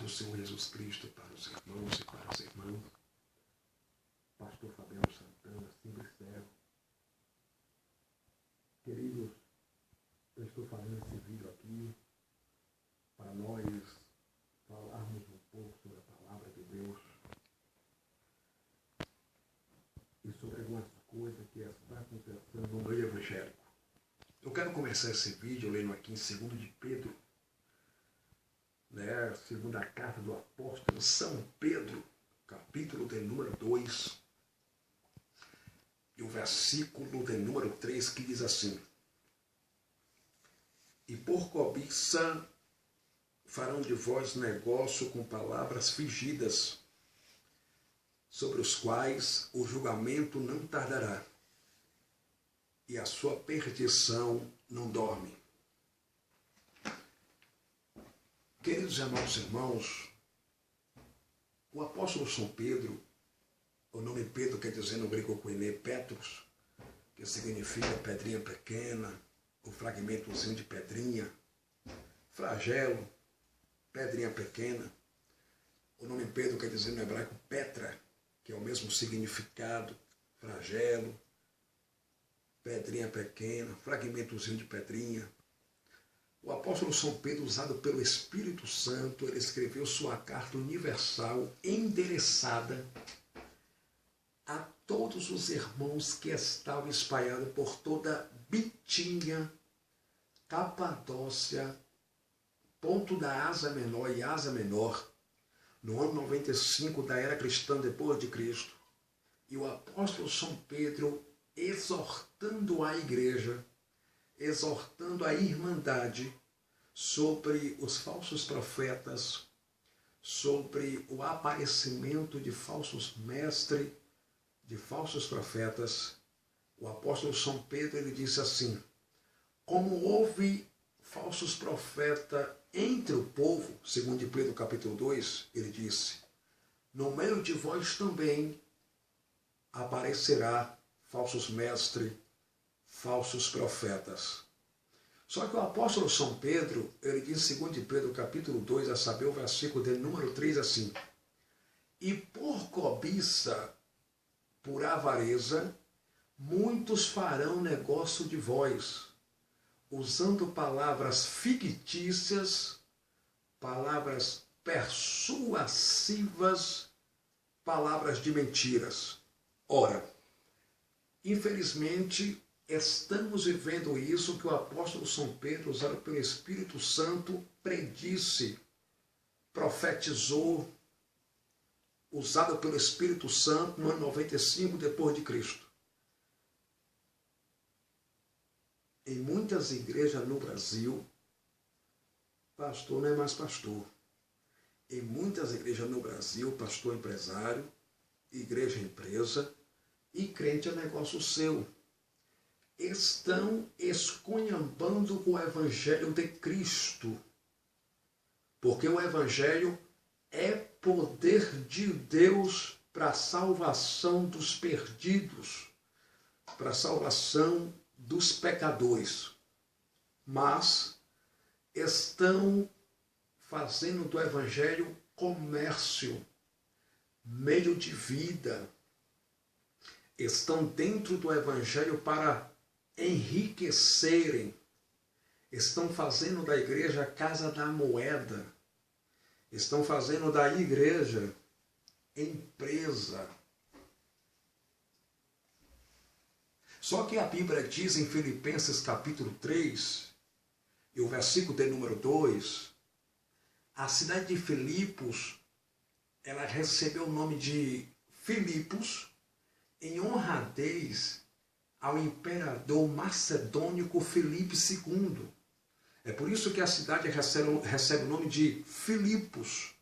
do Senhor Jesus Cristo para os irmãos e para as irmãs. Pastor Fabiano Santana, simples servo. Queridos, eu estou fazendo esse vídeo aqui para nós falarmos um pouco sobre a palavra de Deus e sobre algumas coisas que está acontecendo no meio evangélico. Eu quero começar esse vídeo lendo aqui em 2 de Pedro, segunda carta do apóstolo São Pedro, capítulo de número 2, e o versículo de número 3, que diz assim: E por cobiça farão de vós negócio com palavras fingidas, sobre os quais o julgamento não tardará, e a sua perdição não dorme. Queridos e amados irmãos, o apóstolo São Pedro, o nome Pedro quer dizer no grego koine Petros, que significa pedrinha pequena, o fragmentozinho de pedrinha, flagelo, pedrinha pequena. O nome Pedro quer dizer no hebraico Petra, que é o mesmo significado, flagelo, pedrinha pequena, fragmentozinho de pedrinha. O apóstolo São Pedro, usado pelo Espírito Santo, ele escreveu sua carta universal endereçada a todos os irmãos que estavam espalhados por toda Bitínia, Capadócia, ponto da Ásia Menor e Ásia Menor, no ano 95 da era cristã depois de Cristo. E o apóstolo São Pedro, exortando a igreja, exortando a irmandade sobre os falsos profetas, sobre o aparecimento de falsos mestres, de falsos profetas. O apóstolo São Pedro, ele disse assim: como houve falsos profetas entre o povo, segundo Pedro capítulo 2, ele disse, no meio de vós também aparecerá falsos mestres, falsos profetas. Só que o apóstolo São Pedro, ele diz em 2 Pedro capítulo 2, a saber o versículo de número 3, assim: e por cobiça, por avareza, muitos farão negócio de vós, usando palavras fictícias, palavras persuasivas, palavras de mentiras. Ora, infelizmente, estamos vivendo isso que o apóstolo São Pedro, usado pelo Espírito Santo, predisse, profetizou, usado pelo Espírito Santo no ano 95 depois de Cristo. Em muitas igrejas no Brasil, pastor não é mais pastor. Em muitas igrejas no Brasil, pastor é empresário, igreja é empresa e crente é negócio seu. Estão esculhambando com o Evangelho de Cristo. Porque o Evangelho é poder de Deus para a salvação dos perdidos, para a salvação dos pecadores. Mas estão fazendo do Evangelho comércio, meio de vida. Estão dentro do Evangelho para enriquecerem. Estão fazendo da igreja a casa da moeda. Estão fazendo da igreja empresa. Só que a Bíblia diz em Filipenses capítulo 3, e o versículo de número 2, a cidade de Filipos, ela recebeu o nome de Filipos em honradez ao imperador macedônico Filipe II. É por isso que a cidade recebe o nome de Filipos.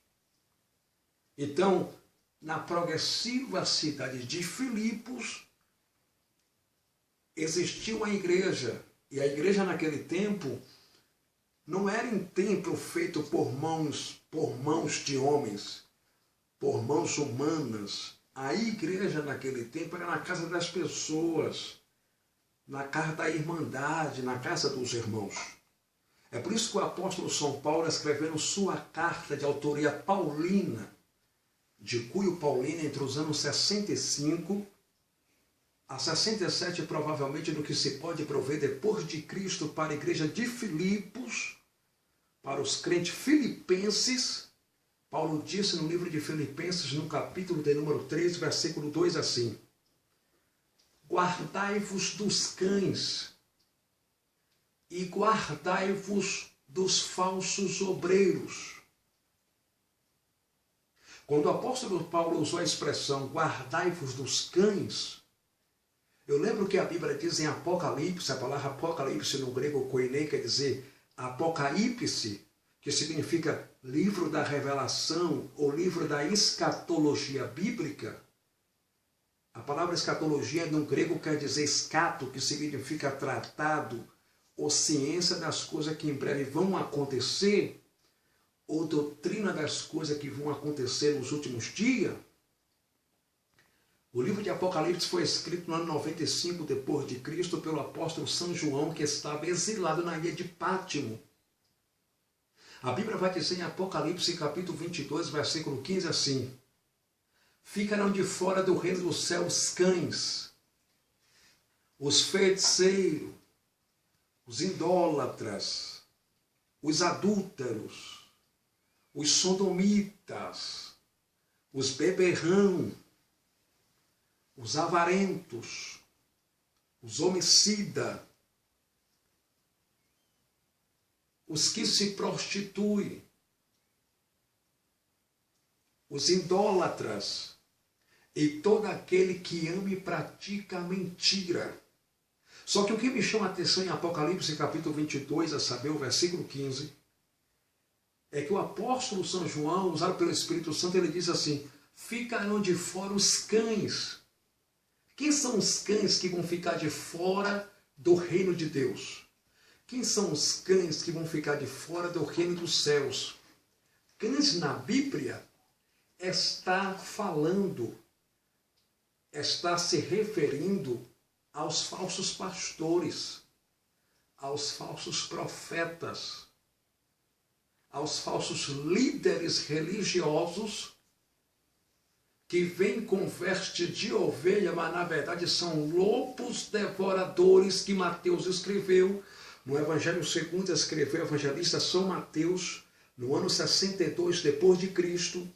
Então, na progressiva cidade de Filipos, existiu uma igreja. E a igreja naquele tempo não era um templo feito por mãos de homens, por mãos humanas. A igreja naquele tempo era na casa das pessoas, na casa da irmandade, na casa dos irmãos. É por isso que o apóstolo São Paulo, escrevendo sua carta de autoria paulina, de Cunho Paulino, entre os anos 65 a 67, provavelmente, do que se pode prover depois de Cristo para a igreja de Filipos, para os crentes filipenses, Paulo disse no livro de Filipenses, no capítulo de número 3, versículo 2, assim: guardai-vos dos cães e guardai-vos dos falsos obreiros. Quando o apóstolo Paulo usou a expressão guardai-vos dos cães, eu lembro que a Bíblia diz em Apocalipse, a palavra Apocalipse no grego koine quer dizer Apocalipse, que significa livro da revelação ou livro da escatologia bíblica. A palavra escatologia no grego quer dizer escato, que significa tratado ou ciência das coisas que em breve vão acontecer, ou doutrina das coisas que vão acontecer nos últimos dias. O livro de Apocalipse foi escrito no ano 95 depois de Cristo pelo apóstolo São João, que estava exilado na ilha de Pátimo. A Bíblia vai dizer em Apocalipse capítulo 22, versículo 15 assim: ficarão de fora do reino do céu os cães, os feiticeiros, os idólatras, os adúlteros, os sodomitas, os beberrão, os avarentos, os homicidas, os que se prostituem, os idólatras e todo aquele que ama e pratica a mentira. Só que o que me chama a atenção em Apocalipse capítulo 22, a saber, o versículo 15, é que o apóstolo São João, usado pelo Espírito Santo, ele diz assim: ficarão de fora os cães. Quem são os cães que vão ficar de fora do reino de Deus? Quem são os cães que vão ficar de fora do reino dos céus? Cães na Bíblia está falando, está se referindo aos falsos pastores, aos falsos profetas, aos falsos líderes religiosos que vêm com veste de ovelha, mas na verdade são lobos devoradores, que Mateus escreveu. No Evangelho segundo escreveu o evangelista São Mateus, no ano 62 depois de Cristo.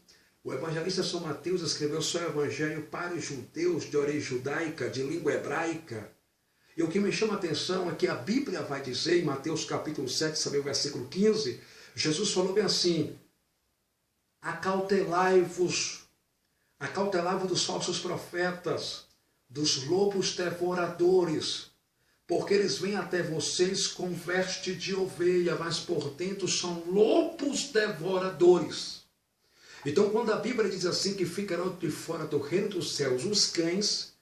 O evangelista São Mateus escreveu seu evangelho para os judeus de origem judaica, de língua hebraica. E o que me chama a atenção é que a Bíblia vai dizer, em Mateus capítulo 7, sabe o versículo 15, Jesus falou bem assim: acautelai-vos dos falsos profetas, dos lobos devoradores, porque eles vêm até vocês com veste de ovelha, mas por dentro são lobos devoradores. Então, quando a Bíblia diz assim que ficarão de fora do reino dos céus os cães,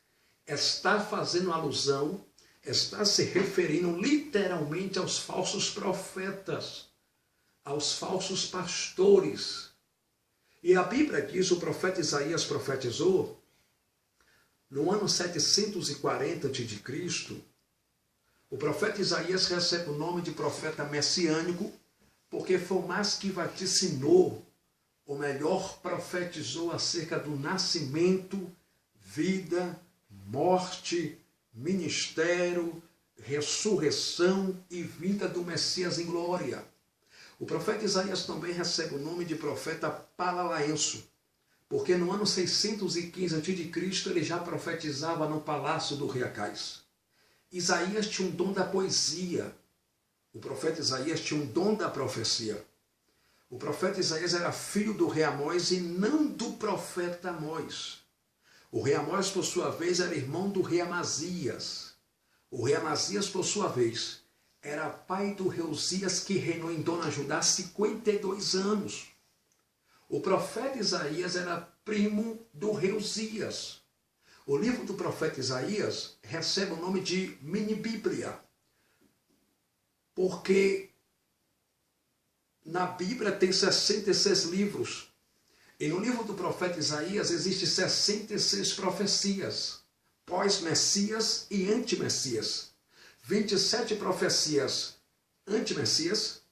está fazendo alusão, está se referindo literalmente aos falsos profetas, aos falsos pastores. E a Bíblia diz, o profeta Isaías profetizou, no ano 740 a.C., o profeta Isaías recebe o nome de profeta messiânico, porque foi o mais que vaticinou, ou melhor, profetizou acerca do nascimento, vida, morte, ministério, ressurreição e vinda do Messias em glória. O profeta Isaías também recebe o nome de profeta paralaenso, porque no ano 615 a.C. ele já profetizava no palácio do rei Acais. Isaías tinha um dom da poesia. O profeta Isaías tinha um dom da profecia. O profeta Isaías era filho do rei Amós e não do profeta Amós. O rei Amós, por sua vez, era irmão do rei Amazias. O rei Amazias, por sua vez, era pai do rei Uzias, que reinou em Dona Judá 52 anos. O profeta Isaías era primo do rei Uzias. O livro do profeta Isaías recebe o nome de mini-bíblia, porque na Bíblia tem 66 livros. E no livro do profeta Isaías existem 66 profecias, pós-Messias e anti-Messias. 27 profecias anti-Messias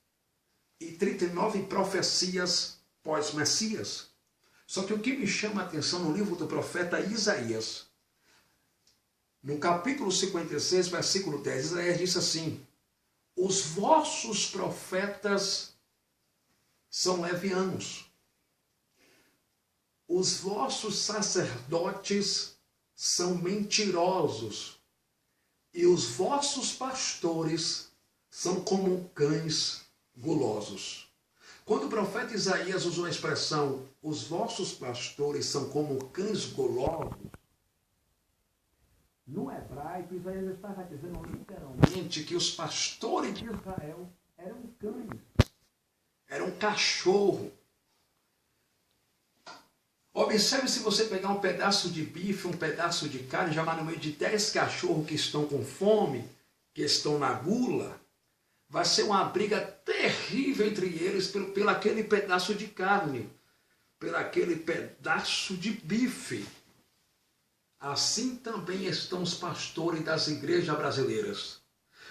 e 39 profecias pós-Messias. Só que o que me chama a atenção no livro do profeta Isaías, no capítulo 56, versículo 10, Isaías disse assim: os vossos profetas são levianos, os vossos sacerdotes são mentirosos, e os vossos pastores são como cães gulosos. Quando o profeta Isaías usou a expressão, os vossos pastores são como cães golosos, no hebraico, Isaías estava dizendo literalmente que os pastores de Israel eram cães, eram cachorro. Observe, se você pegar um pedaço de bife, um pedaço de carne, jogar no meio de 10 cachorros que estão com fome, que estão na gula, vai ser uma briga terrível entre eles pelo aquele pedaço de carne, pelo aquele pedaço de bife. Assim também estão os pastores das igrejas brasileiras.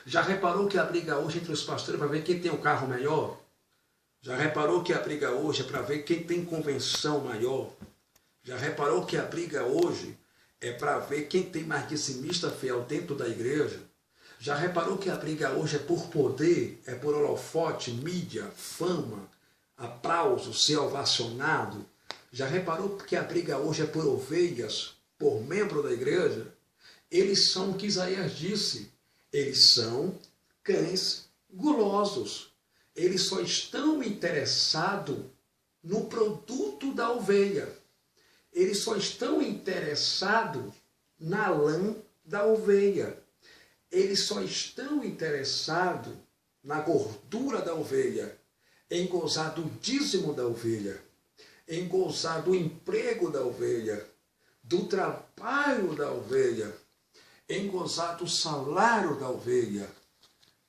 Já reparou que a briga hoje entre os pastores é para ver quem tem o carro melhor? Já reparou que a briga hoje é para ver quem tem convenção maior? Já reparou que a briga hoje é para ver quem tem mais dizimista fiel dentro da igreja? Já reparou que a briga hoje é por poder, é por holofote, mídia, fama, aplauso, ser ovacionado? Já reparou que a briga hoje é por ovelhas, por membro da igreja? Eles são o que Isaías disse, eles são cães gulosos. Eles só estão interessados no produto da ovelha. Eles só estão interessados na lã da ovelha. Eles só estão interessados na gordura da ovelha, em gozar do dízimo da ovelha, em gozar do emprego da ovelha, do trabalho da ovelha, em gozar do salário da ovelha,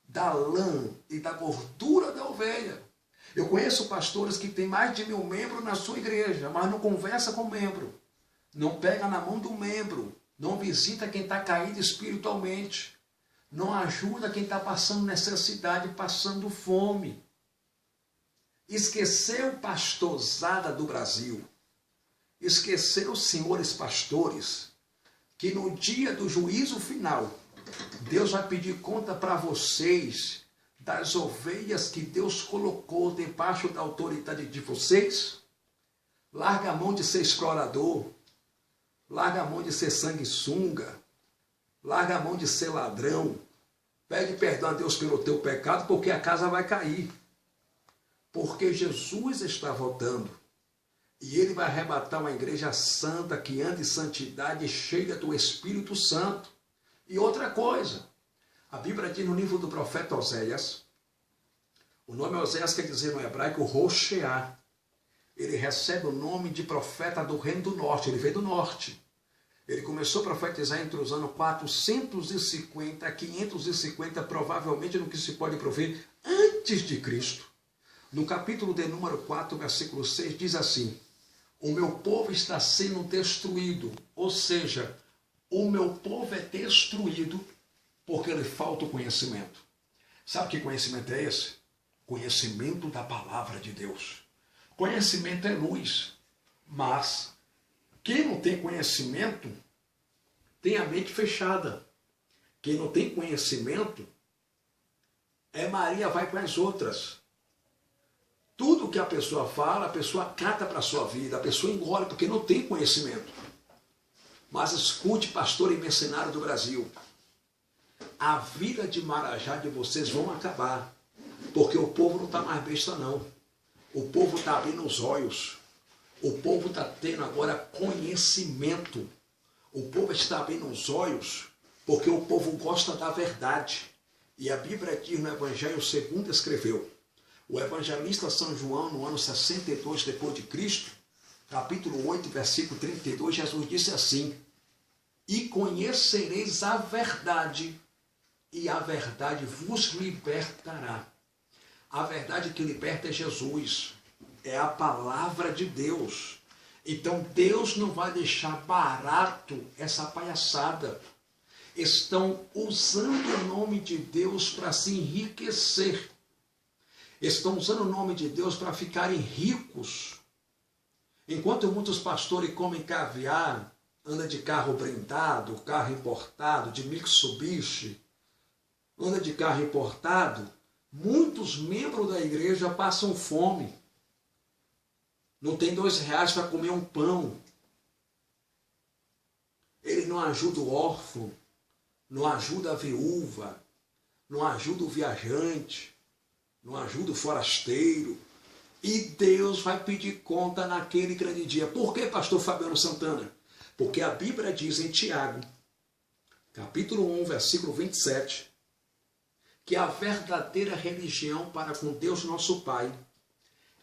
da lã e da gordura da ovelha. Eu conheço pastores que têm mais de 1000 membros na sua igreja, mas não conversa com o membro, não pega na mão do membro, não visita quem está caído espiritualmente, não ajuda quem está passando necessidade, passando fome. Esqueceu pastorzada do Brasil, esqueceu, senhores pastores, que no dia do juízo final, Deus vai pedir conta para vocês das ovelhas que Deus colocou debaixo da autoridade de vocês? Larga a mão de ser explorador, larga a mão de ser sanguessuga, larga a mão de ser ladrão, pede perdão a Deus pelo teu pecado, porque a casa vai cair. Porque Jesus está voltando. E ele vai arrebatar uma igreja santa, que anda em santidade, cheia do Espírito Santo. E outra coisa, a Bíblia diz no livro do profeta Oséias, o nome Oséias quer dizer no hebraico Rocheá. Ele recebe o nome de profeta do reino do norte, ele veio do norte. Ele começou a profetizar entre os anos 450 a 550, provavelmente no que se pode prover, antes de Cristo. No capítulo de número 4, versículo 6, diz assim: o meu povo está sendo destruído, ou seja, o meu povo é destruído porque lhe falta o conhecimento. Sabe que conhecimento é esse? Conhecimento da palavra de Deus. Conhecimento é luz, mas quem não tem conhecimento tem a mente fechada. Quem não tem conhecimento é Maria vai com as outras. Tudo que a pessoa fala, a pessoa cata para a sua vida, a pessoa engole porque não tem conhecimento. Mas escute, pastor e mercenário do Brasil, a vida de Marajá de vocês vão acabar, porque o povo não está mais besta não. O povo está abrindo os olhos. O povo está tendo agora conhecimento. O povo está abrindo os olhos porque o povo gosta da verdade. E a Bíblia diz no Evangelho segundo escreveu. O evangelista São João, no ano 62 depois de Cristo, capítulo 8, versículo 32, Jesus disse assim: e conhecereis a verdade, e a verdade vos libertará. A verdade que liberta é Jesus, é a palavra de Deus. Então Deus não vai deixar barato essa palhaçada. Estão usando o nome de Deus para se enriquecer. estão usando o nome de Deus para ficarem ricos. Enquanto muitos pastores comem caviar, andam de carro blindado, carro importado, de Mitsubishi, anda de carro importado, muitos membros da igreja passam fome. Não tem R$2 para comer um pão. Ele não ajuda o órfão, não ajuda a viúva, não ajuda o viajante, não ajuda o forasteiro. E Deus vai pedir conta naquele grande dia. Por que, pastor Fabiano Santana? Porque a Bíblia diz em Tiago, capítulo 1, versículo 27, que a verdadeira religião para com Deus nosso Pai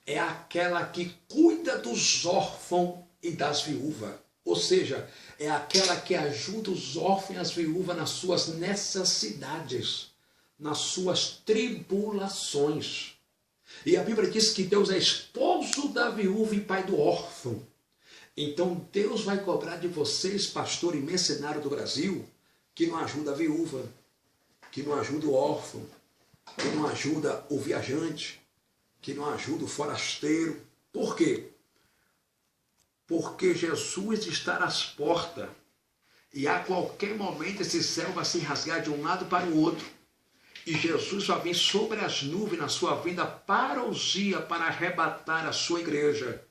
é aquela que cuida dos órfãos e das viúvas. Ou seja, é aquela que ajuda os órfãos e as viúvas nas suas necessidades, nas suas tribulações. E a Bíblia diz que Deus é esposo da viúva e pai do órfão. Então Deus vai cobrar de vocês, pastor e mercenário do Brasil, que não ajuda a viúva, que não ajuda o órfão, que não ajuda o viajante, que não ajuda o forasteiro. Por quê? Porque Jesus está às portas e a qualquer momento esse céu vai se rasgar de um lado para o outro. E Jesus vai vir sobre as nuvens na sua vinda parousia para arrebatar a sua igreja.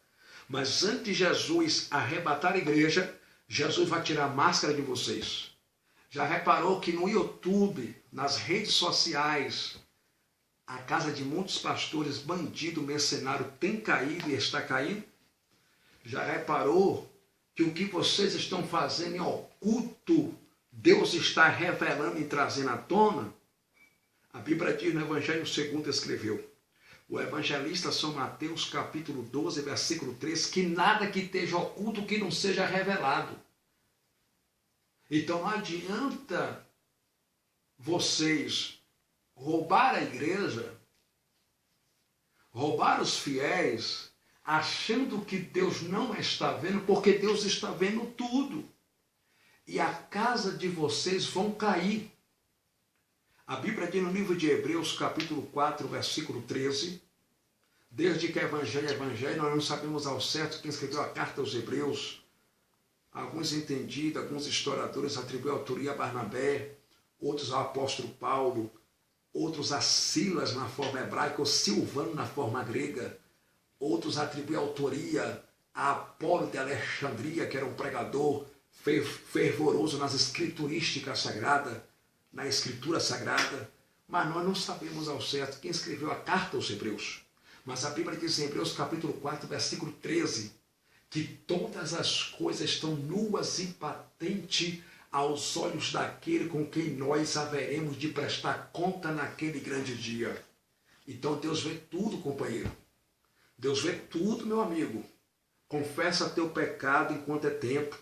Mas antes de Jesus arrebatar a igreja, Jesus vai tirar a máscara de vocês. Já reparou que no YouTube, nas redes sociais, a casa de muitos pastores, bandido, mercenário, tem caído e está caindo? Já reparou que o que vocês estão fazendo em oculto, Deus está revelando e trazendo à tona? A Bíblia diz no Evangelho segundo escreveu, o evangelista São Mateus, capítulo 12, versículo 3, que nada que esteja oculto que não seja revelado. Então não adianta vocês roubar a igreja, roubar os fiéis, achando que Deus não está vendo, porque Deus está vendo tudo. E a casa de vocês vão cair. A Bíblia diz no livro de Hebreus, capítulo 4, versículo 13, desde que Evangelho é Evangelho, nós não sabemos ao certo quem escreveu a carta aos Hebreus. Alguns entendidos, alguns historiadores atribuem a autoria a Barnabé, outros ao apóstolo Paulo, outros a Silas na forma hebraica, ou Silvano na forma grega, outros atribuem a autoria a Apolo de Alexandria, que era um pregador fervoroso nas escriturísticas sagradas, na escritura sagrada, mas nós não sabemos ao certo quem escreveu a carta aos Hebreus. Mas a Bíblia diz em Hebreus capítulo 4, versículo 13, que todas as coisas estão nuas e patentes aos olhos daquele com quem nós haveremos de prestar conta naquele grande dia. Então Deus vê tudo, companheiro. Deus vê tudo, meu amigo. Confessa teu pecado enquanto é tempo,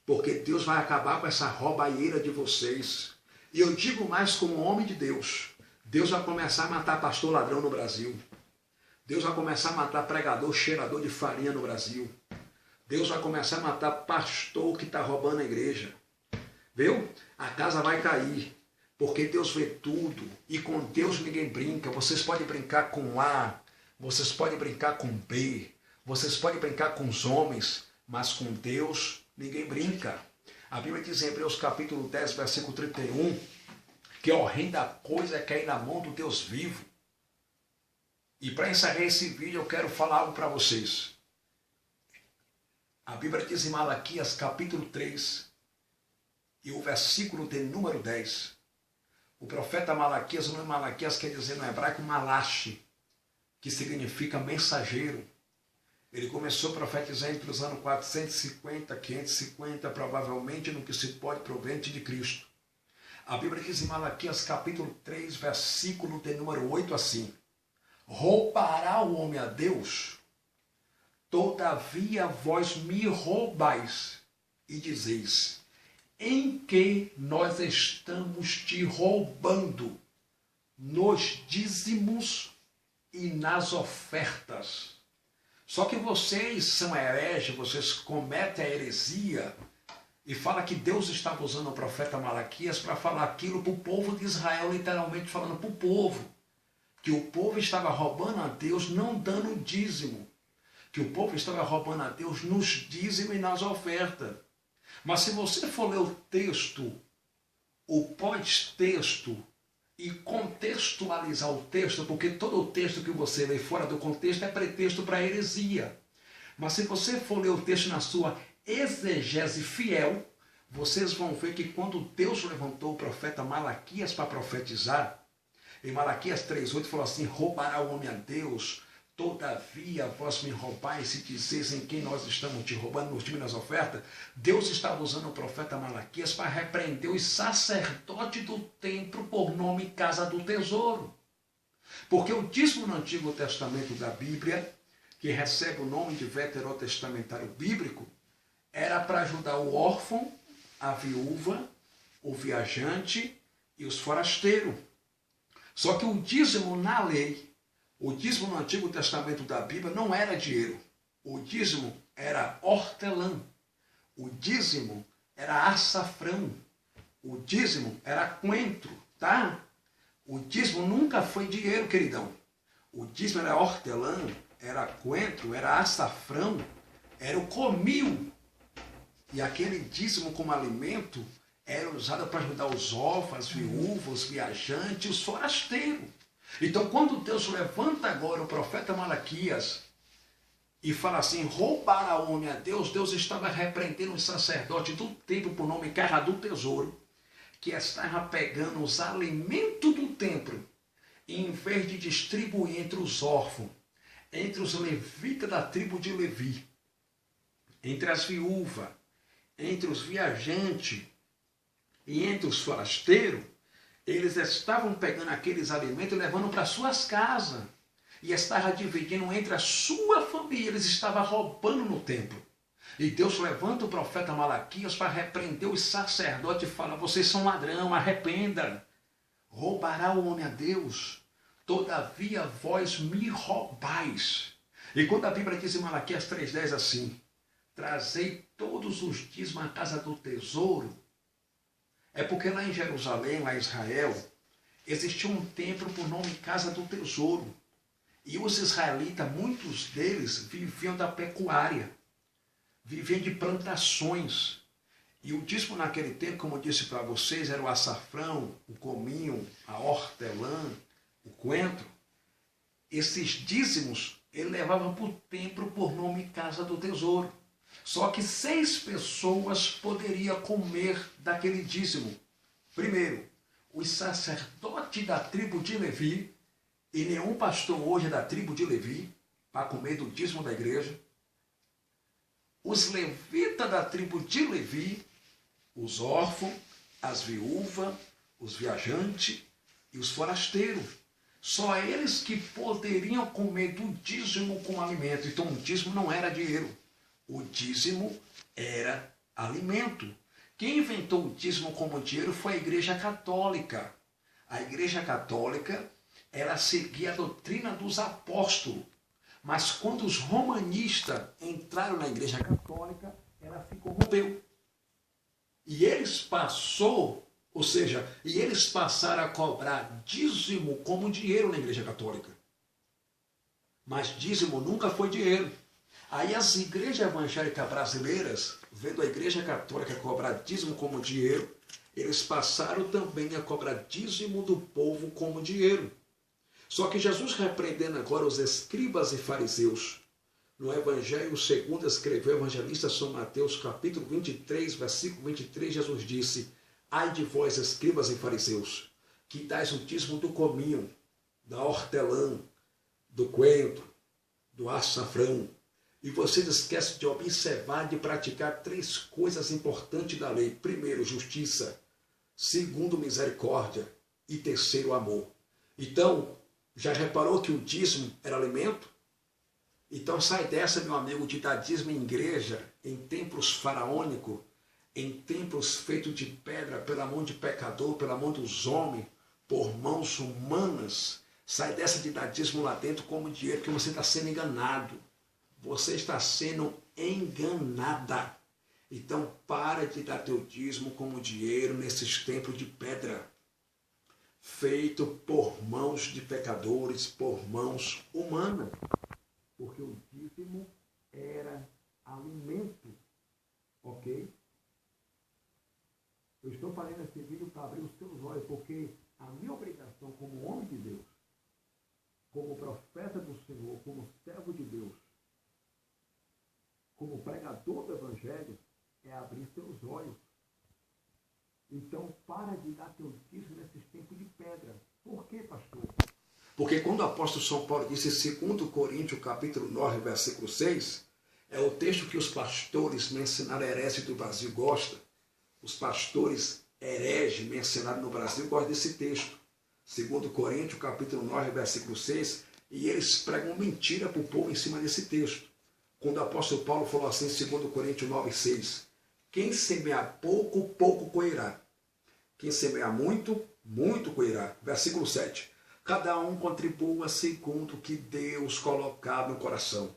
porque Deus vai acabar com essa roubalheira de vocês. E eu digo mais como homem de Deus, Deus vai começar a matar pastor ladrão no Brasil. Deus vai começar a matar pregador, cheirador de farinha no Brasil. Deus vai começar a matar pastor que está roubando a igreja. Viu? A casa vai cair, porque Deus vê tudo. E com Deus ninguém brinca. Vocês podem brincar com A, vocês podem brincar com B, vocês podem brincar com os homens, mas com Deus ninguém brinca. A Bíblia diz em Hebreus capítulo 10, versículo 31, que horrenda coisa é cair na mão do Deus vivo. E para encerrar esse vídeo eu quero falar algo para vocês. A Bíblia diz em Malaquias capítulo 3 e o versículo de número 10. O profeta Malaquias, o nome Malaquias quer dizer no hebraico Malachi, que significa mensageiro. Ele começou a profetizar entre os anos 450, 550, provavelmente no que se pode proveniente de Cristo. A Bíblia diz em Malaquias capítulo 3, versículo de número 8 assim: roubará o homem a Deus? Todavia vós me roubais e dizeis, em que nós estamos te roubando? Nos dízimos e nas ofertas. Só que vocês são hereges, vocês cometem a heresia e fala que Deus estava usando o profeta Malaquias para falar aquilo para o povo de Israel, literalmente falando para o povo. que o povo estava roubando a Deus não dando dízimo, que o povo estava roubando a Deus nos dízimos e nas ofertas. Mas se você for ler o texto, o pós-texto, e contextualizar o texto, porque todo o texto que você lê fora do contexto é pretexto para heresia. Mas se você for ler o texto na sua exegese fiel, vocês vão ver que quando Deus levantou o profeta Malaquias para profetizar, em Malaquias 3,8 falou assim: roubará o homem a Deus, todavia vós me roubais e dizeis em quem nós estamos te roubando nos dízimos e nas ofertas. Deus estava usando o profeta Malaquias para repreender os sacerdotes do templo por nome Casa do Tesouro. Porque o dízimo no Antigo Testamento da Bíblia, que recebe o nome de veterotestamentário bíblico, era para ajudar o órfão, a viúva, o viajante e os forasteiros. Só que o dízimo na lei, o dízimo no Antigo Testamento da Bíblia não era dinheiro. O dízimo era hortelã. O dízimo era açafrão. O dízimo era coentro, tá? O dízimo nunca foi dinheiro, queridão. O dízimo era hortelã, era coentro, era açafrão, era o comil. E aquele dízimo como alimento era usado para ajudar os órfãos, as viúvas, os viajantes, os forasteiros. Então, quando Deus levanta agora o profeta Malaquias e fala assim: roubará o homem a Deus, Deus estava repreendendo os sacerdotes do templo por nome Casa do Tesouro, que estava pegando os alimentos do templo e, em vez de distribuir entre os órfãos, entre os levitas da tribo de Levi, entre as viúvas, entre os viajantes e entre os forasteiros, eles estavam pegando aqueles alimentos e levando para suas casas. E estavam dividindo entre a sua família. Eles estavam roubando no templo. E Deus levanta o profeta Malaquias para repreender os sacerdotes e fala: vocês são ladrão, arrependa. Roubará o homem a Deus, todavia vós me roubais. E quando a Bíblia diz em Malaquias 3,10 assim: trazei todos os dízimos à casa do tesouro, é porque lá em Jerusalém, lá em Israel, existia um templo por nome Casa do Tesouro. E os israelitas, muitos deles, viviam da pecuária, viviam de plantações. E o dízimo naquele tempo, como eu disse para vocês, era o açafrão, o cominho, a hortelã, o coentro. Esses dízimos ele levava para o templo por nome Casa do Tesouro. Só que 6 pessoas poderiam comer daquele dízimo. Primeiro, os sacerdotes da tribo de Levi, e nenhum pastor hoje é da tribo de Levi, para comer do dízimo da igreja. Os levitas da tribo de Levi, os órfãos, as viúvas, os viajantes e os forasteiros. Só eles que poderiam comer do dízimo como alimento. Então o dízimo não era dinheiro. O dízimo era alimento. Quem inventou o dízimo como dinheiro foi a Igreja Católica. A Igreja Católica, ela seguia a doutrina dos apóstolos. Mas quando os romanistas entraram na Igreja Católica, ela se corrompeu. E eles passaram a cobrar dízimo como dinheiro na Igreja Católica. Mas dízimo nunca foi dinheiro. Aí as igrejas evangélicas brasileiras, vendo a Igreja Católica cobrar dízimo como dinheiro, eles passaram também a cobrar dízimo do povo como dinheiro. Só que Jesus, repreendendo agora os escribas e fariseus, no Evangelho segundo escreveu o evangelista São Mateus, capítulo 23, versículo 23, Jesus disse: ai de vós, escribas e fariseus, que dais o dízimo do cominho, da hortelã, do coentro, do açafrão, e vocês esquecem de observar e de praticar 3 coisas importantes da lei. Primeiro, justiça. Segundo, misericórdia. E terceiro, amor. Então, já reparou que o dízimo era alimento? Então sai dessa, meu amigo, de dar dízimo em igreja, em templos faraônicos, em templos feitos de pedra, pela mão de pecador, pela mão dos homens, por mãos humanas. Sai dessa de dar dízimo lá dentro como dinheiro, porque você está sendo enganado. Você está sendo enganada. Então para de dar teu dízimo como dinheiro nesses templos de pedra. feito por mãos de pecadores, por mãos humanas. Porque o dízimo era alimento, ok? Eu estou fazendo esse vídeo para abrir os seus olhos, porque a minha obrigação como homem de Deus, como profeta do Senhor, como servo de Deus, como pregador do Evangelho, é abrir seus olhos. Então, para de dar teu dízimo nesses tempos de pedra. Por quê, pastor? Porque quando o apóstolo São Paulo disse em 2 Coríntios, capítulo 9, versículo 6, é o texto que os pastores mercenários hereges do Brasil gostam. Os pastores hereges mercenários no Brasil gostam desse texto. 2 Coríntios, capítulo 9, versículo 6, e eles pregam mentira para o povo em cima desse texto. Quando o apóstolo Paulo falou assim em 2 Coríntios 9, 6, quem semear pouco, pouco colherá. Quem semear muito, muito colherá. Versículo 7. Cada um contribua segundo o que Deus colocar no coração.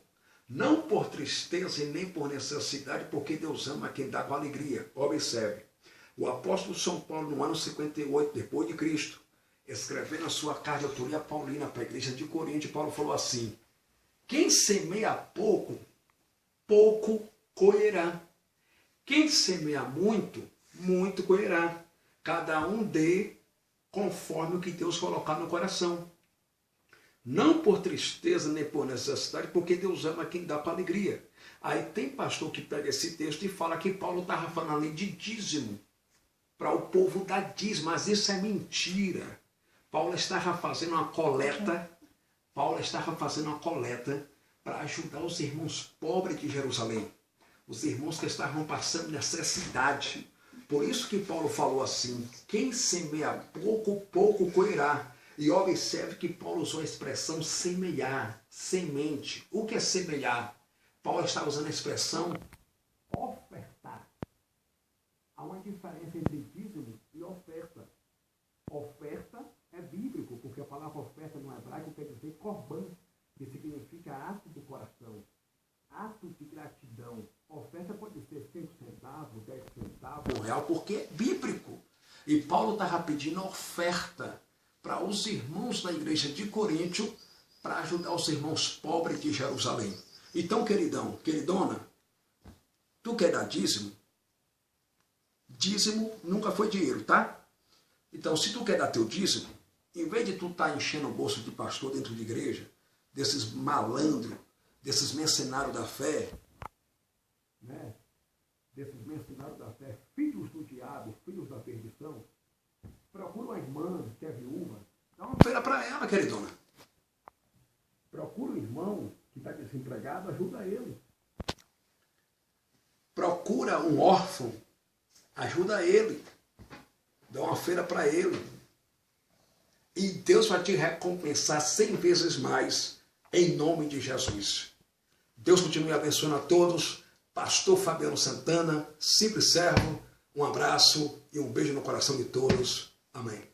Não por tristeza e nem por necessidade, porque Deus ama quem dá com alegria. Observe. O apóstolo São Paulo, no ano 58, depois de Cristo, escrevendo a sua carta de autoria paulina para a igreja de Corinto, Paulo falou assim, quem semeia pouco, pouco colherá. Quem semeia muito, muito colherá. Cada um dê conforme o que Deus colocar no coração. Não por tristeza nem por necessidade, porque Deus ama quem dá para alegria. Aí tem pastor que pega esse texto e fala que Paulo estava falando ali de dízimo, para o povo dar dízimo, mas isso é mentira. Paulo estava fazendo uma coleta, para ajudar os irmãos pobres de Jerusalém. Os irmãos que estavam passando necessidade. Por isso que Paulo falou assim, quem semeia pouco, pouco colherá. E observe que Paulo usou a expressão semear, semente. O que é semear? Paulo está usando a expressão ofertar. Há uma diferença entre dízimo e oferta. Oferta é bíblico, porque a palavra oferta no hebraico quer dizer korban, que significa ato do coração, ato de gratidão. Oferta pode ser 5 centavos, 10 centavos, R$1, porque é bíblico. E Paulo estava pedindo oferta para os irmãos da igreja de Corinto, para ajudar os irmãos pobres de Jerusalém. Então, queridão, queridona, tu quer dar dízimo? Dízimo nunca foi dinheiro, tá? Então, se tu quer dar teu dízimo, em vez de tu estar enchendo o bolso de pastor dentro de igreja, desses malandros, desses mercenários da fé, né? Desses mercenários da fé, filhos do diabo, filhos da perdição, procura uma irmã que é viúva, dá uma feira para ela, queridona. Procura um irmão que está desempregado, ajuda ele. Procura um órfão, ajuda ele. Dá uma feira para ele. E Deus vai te recompensar 100 vezes mais, em nome de Jesus. Deus continue abençoando a todos. Pastor Fabiano Santana, simples servo, um abraço e um beijo no coração de todos. Amém.